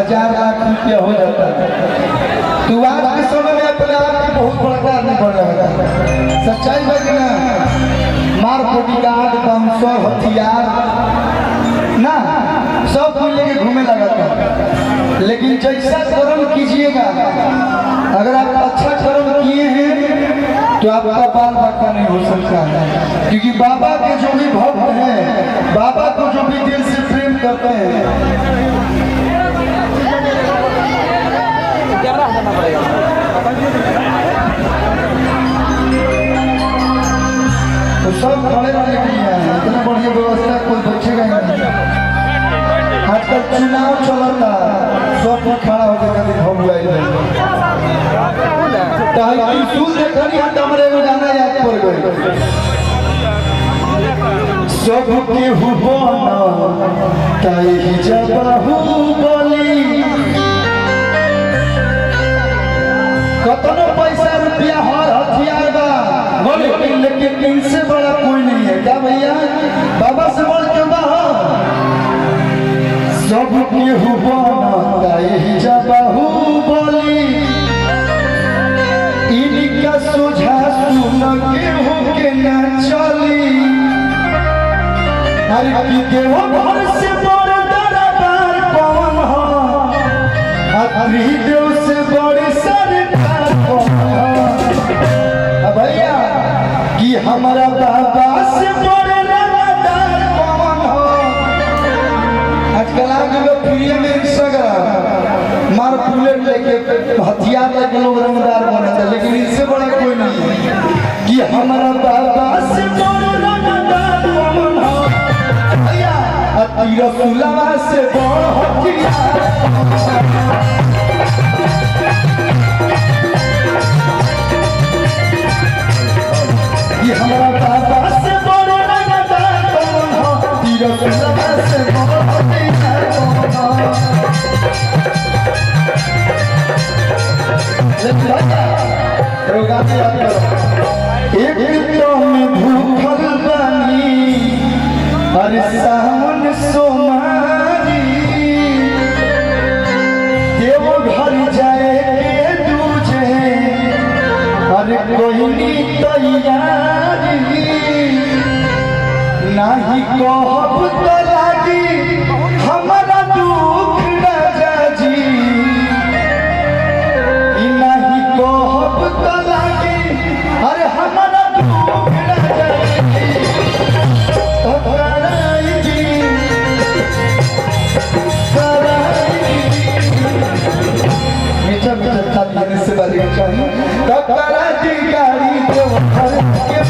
1000 लाख रुपया हो जाता है। तो आज के समय में अपने आप की बहुत बड़ा आदमी बन रहा है। सच्चाई है कि ना? मार बॉडीगार्ड, बमसर, हथियार ना सब कुछ लेके घूमे लगा था। लेकिन जैसा कर्म कीजिएगा, अगर आप अच्छा कर्म किए हैं तो आपका बाल बच्चा नहीं हो सकता है। क्योंकि बाबा के जो भी भक्त हैं, बाबा को जो भी दिल से प्रेम करते हैं, तो सब खड़े रहने के लिए हैं। इतना बढ़िया व्यवस्था कोई बचेगा ही नहीं। आजकल चुनाव चलता, सब खड़ा होकर कभी भगुआई त्रिशूल देखनी है तो हमारे एगो गाना याद पड़ गए। सबके हुबना ताई जबाहु बोली, कतनो पैसा रुपया हर हथियार बा बोले, लेकिन इनसे बड़ा कोई नहीं है। क्या भैया? बाबा से बढ़ के बा। सबके हुबना ताई जबाहु बोली, इनका सोझा सुन के होके न चली। अरे की देव घर से बड़े दरबार कौन हो, अरे देव से बड़े सरकार कौन हो। भैया कि हमारा बाबा से बड़े रंगदार कौन हो। आजकल आगे लोग फ्री में इंस्टाग्राम मार बुलेट लेके हथियार लेके लोग रंगदार बनते, लेकिन इससे बड़ा कोई नहीं है कि हमारा बाबा से बड़ा रंगदार कौन हो। भैया रसूलवा से बड़ा हथियार, कि हमारा बाबा से बड़ा रंगदार कौन हो। रसूलवा से बड़ा हथियार कौन हो। एक तो में भूखल बानी, अरे सावन सोमारी, देव घर जाए के दूजे, अरे कोई तैयारी नहीं कहब तो लागी हमारा दुख राजा जी, अरे हमारा मीठा मीठा था देने से बारी चाहिए गाड़ी के घर के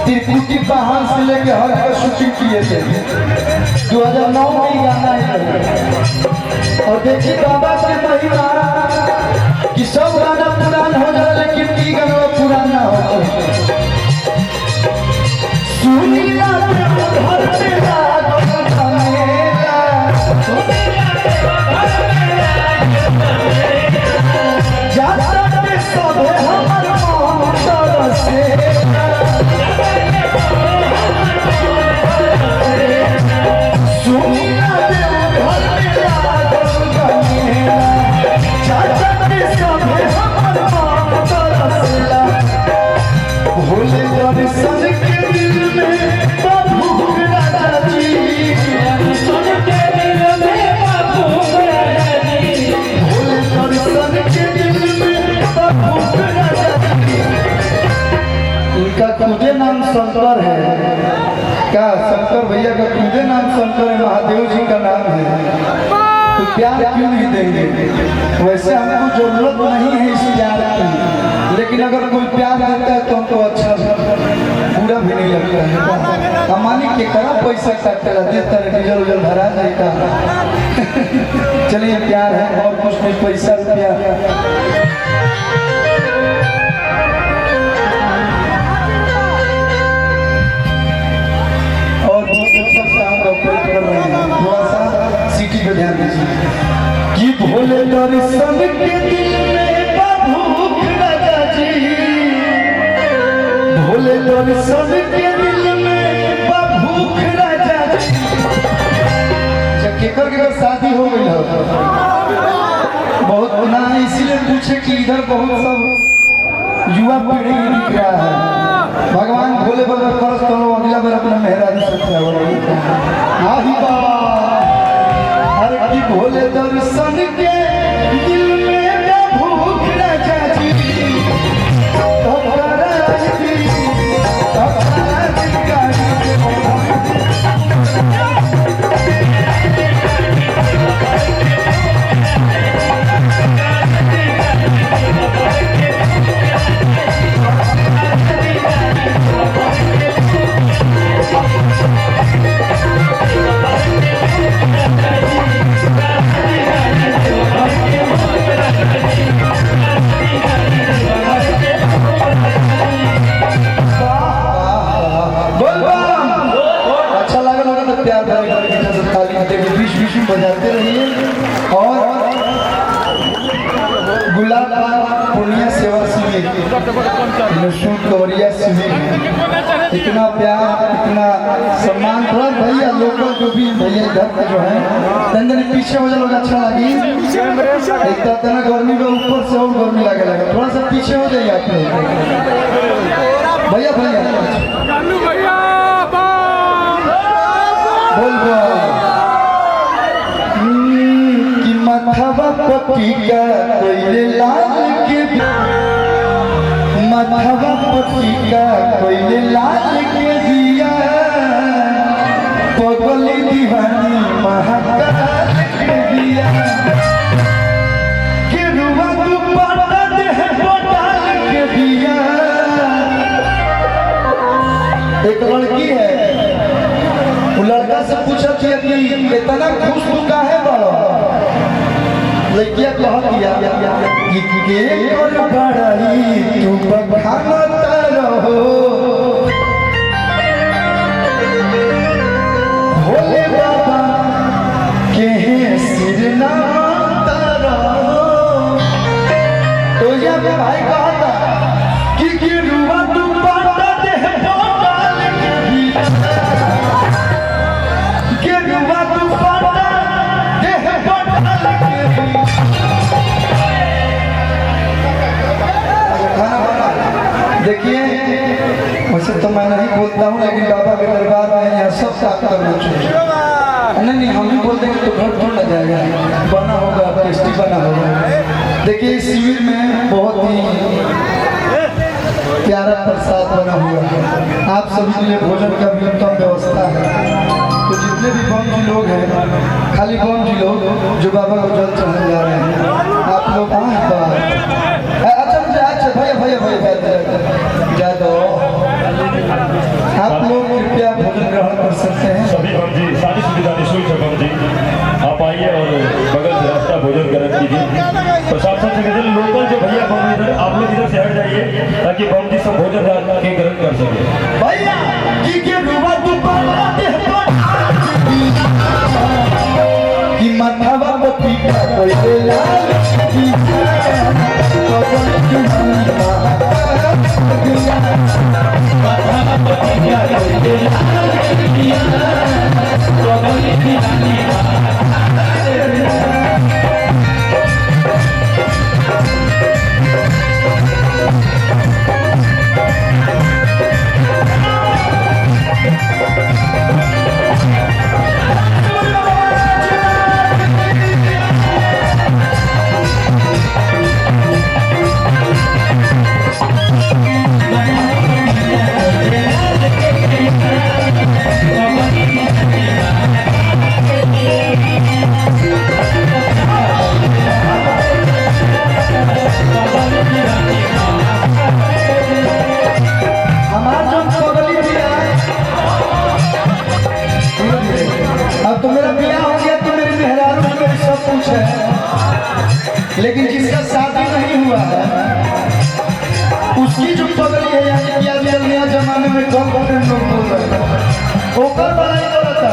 त्रिकुटी पहाड़ से लेके हर का शूटिंग किए थे 2009 में ही गाना है। और देखिए बाबा के महिमा कि सब गाना पुरान हो जाए लेकिन की गाना पुराना हो। सुनिया घर में खुदे नाम शंकर है। क्या शंकर भैया का खुदे नाम शंकर है, महादेव जी का नाम है, तो प्यार क्यों नहीं देंगे? वैसे हमको जरूरत नहीं है इस प्यार की, लेकिन अगर कोई प्यार देता है तो हमको अच्छा बुरा भी नहीं लगता है। हमारी के करा पैसा काटेला देता है, डीजल उजल भरा जाएगा। चलिए प्यार है और कुछ नहीं, पैसा रुपया। थोड़ा सा सिटी पे ध्यान दीजिए कि भोले दर्शन के दिल में भूख राजा जी, भोले दर्शन के दिल में भूख राजा जी। केकर के शादी हो गई है बहुत ना, इसीलिए पूछे कि इधर बहुत सब युवा पीढ़ी दिख रहा है। भगवान भोले बाबा करस तो अगला बार अपना मेहराज सकता है बाबा। हर की भोले दर्शन के दिल में भूख राजा जी, बजाते रहिए। और गुलाब पूर्णिया सेवा शिविर, कवरिया शिविर, इतना प्यार इतना सम्मान। थोड़ा भैया लोकल जो भी भैया इधर का जो है तंदन पीछे हो जाए अच्छा लगी। इतना गर्मी में ऊपर से और गर्मी लगे लगा, थोड़ा सा पीछे हो जाइए आप भैया। भैया बोल मथवा पटिका कोइले लाल के, मथवा पटिका कोइले लाल के दिया, पगली दीवानी महाकाल के दिया। गिरुआ दुपट्टा देह पटाल के दिया। एक लड़की है, वो लड़का से पूछा कि इतना खुश तू काहे बड़ा? लड़किया कह दिया कि कर बड़ाई तू बखानता रहो, भोले बाबा के सिर नाता रहो। तो यह भाई कहता कि गिरुआ दुपट्टा देह पटाल के दिया, गिरुआ दुपट्टा देह पटाल के दिया। देखिए वैसे तो मैं नहीं बोलता हूँ, लेकिन बाबा के दरबार में यहाँ सब साफ करना चाहिए। नहीं हम भी बोल देंगे तो घर थोड़ा ना जाएगा, बना होगा टेस्टी बना होगा। देखिए इस शिविर में बहुत ही प्यारा प्रसाद बना हुआ है, आप सभी के लिए भोजन का भी उत्तम व्यवस्था है। तो जितने भी बम जी लोग हैं, खाली बम जी लोग जो बाबा को जल चढ़ाने जा रहे हैं, आप लोग अच्छा भैया भैया भैया जा दो। कर सकते हैं? सभी बम जी सारी सुविधा निःशुल्क है बम जी, आप आइए और बगल से रास्ता भोजन ग्रहण कीजिए। तो साथ साथ लोकल जो भैया बम इधर आप लोग इधर से हट जाइए ताकि बम जी सब भोजन के ग्रहण कर सके। भैया कि माथावा पति का कोई लाल की लेकिन जिसका शादी नहीं हुआ है उसकी जो पगड़ी है यानी कि आजकल नया जमाने में कम लोग बोल रहे हैं ओकर बड़ाई करता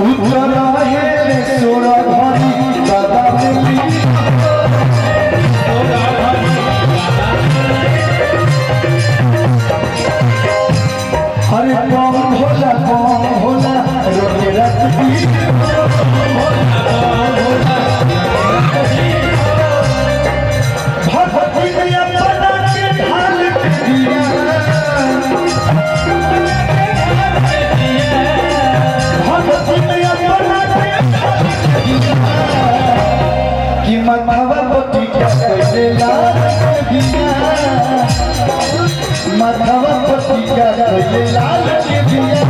उतर है सोरा भारी दादा मिली अरे कौन भोला रोके रखती कि माथावा पति का कोई लाल के बिया